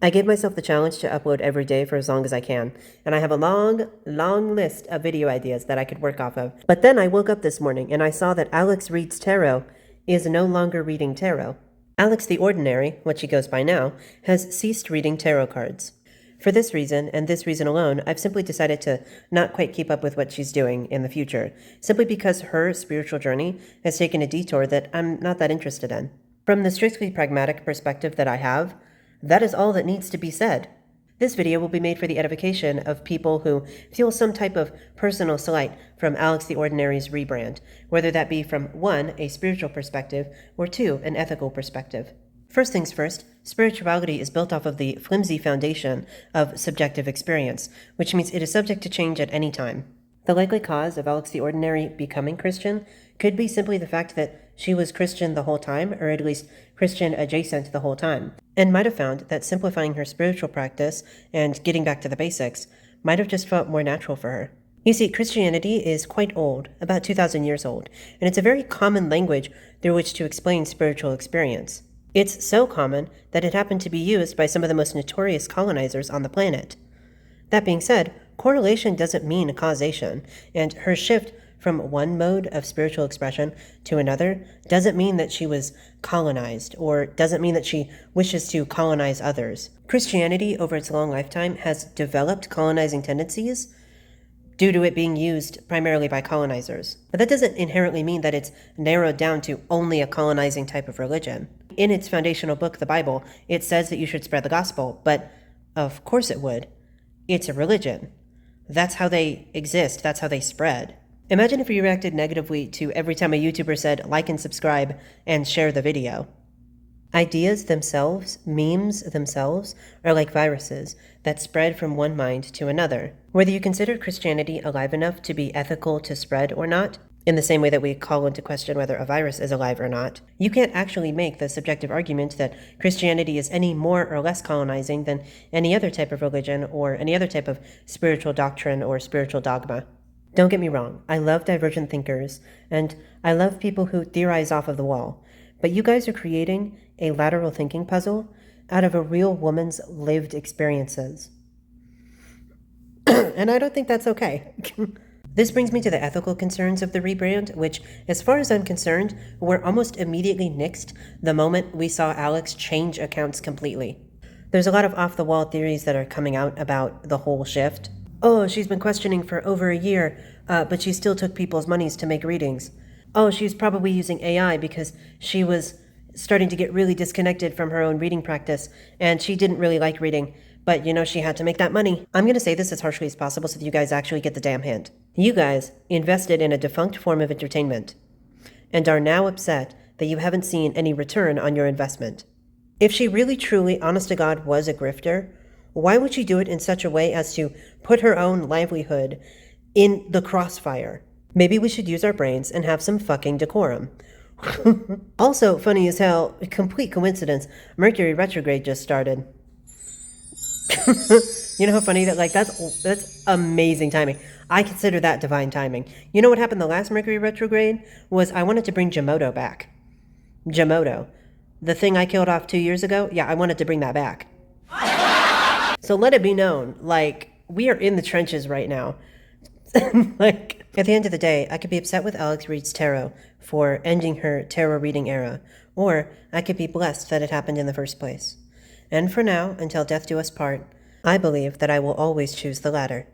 I gave myself the challenge to upload every day for as long as I can, and I have a long list of video ideas that I could work off of. But then I woke up this morning and I saw that Alex Reads Tarot is no longer reading tarot. Alex the Ordinary, what she goes by now, has ceased reading tarot cards. For this reason, and this reason alone, I've simply decided to not quite keep up with what she's doing in the future, simply because her spiritual journey has taken a detour that I'm not that interested in. From the strictly pragmatic perspective that I have, that is all that needs to be said. This video will be made for the edification of people who feel some type of personal slight from Alex the Ordinary's rebrand, whether that be from 1, a spiritual perspective, or 2, an ethical perspective. First things first, spirituality is built off of the flimsy foundation of subjective experience, which means it is subject to change at any time. The likely cause of Alex the Ordinary becoming Christian could be simply the fact that she was Christian the whole time, or at least Christian adjacent the whole time, and might have found that simplifying her spiritual practice and getting back to the basics might have just felt more natural for her. You see, Christianity is quite old, about 2,000 years old, and it's a very common language through which to explain spiritual experience. It's so common that it happened to be used by some of the most notorious colonizers on the planet. That being said, correlation doesn't mean causation, and her shift from one mode of spiritual expression to another doesn't mean that she was colonized, or doesn't mean that she wishes to colonize others. Christianity, over its long lifetime, has developed colonizing tendencies due to it being used primarily by colonizers. But that doesn't inherently mean that it's narrowed down to only a colonizing type of religion. In its foundational book, the Bible, it says that you should spread the gospel, but of course it would. It's a religion. That's how they exist. That's how they spread. Imagine if you reacted negatively to every time a YouTuber said like and subscribe and share the video. Ideas themselves, memes themselves, are like viruses that spread from one mind to another. Whether you consider Christianity alive enough to be ethical to spread or not, in the same way that we call into question whether a virus is alive or not, you can't actually make the subjective argument that Christianity is any more or less colonizing than any other type of religion or any other type of spiritual doctrine or spiritual dogma. Don't get me wrong, I love divergent thinkers, and I love people who theorize off of the wall, but you guys are creating a lateral thinking puzzle out of a real woman's lived experiences. And I don't think that's okay. This brings me to the ethical concerns of the rebrand, which, as far as I'm concerned, were almost immediately nixed the moment we saw Alex change accounts completely. There's a lot of off-the-wall theories that are coming out about the whole shift. Oh, she's been questioning for over a year, but she still took people's monies to make readings. Oh, she's probably using AI because she was starting to get really disconnected from her own reading practice, and she didn't really like reading, but she had to make that money. I'm going to say this as harshly as possible so that you guys actually get the damn hint. You guys invested in a defunct form of entertainment and are now upset that you haven't seen any return on your investment. If she really, truly, honest to God, was a grifter, why would she do it in such a way as to put her own livelihood in the crossfire? Maybe we should use our brains and have some fucking decorum. Also, funny as hell, complete coincidence, Mercury retrograde just started. You know how funny that, that's amazing timing. I consider that divine timing. You know what happened the last Mercury retrograde? Was I wanted to bring Jamoto back. Jamoto. The thing I killed off 2 years ago? Yeah, I wanted to bring that back. So let it be known, we are in the trenches right now. At the end of the day, I could be upset with Alex Reads Tarot for ending her tarot reading era, or I could be blessed that it happened in the first place. And for now, until death do us part, I believe that I will always choose the latter.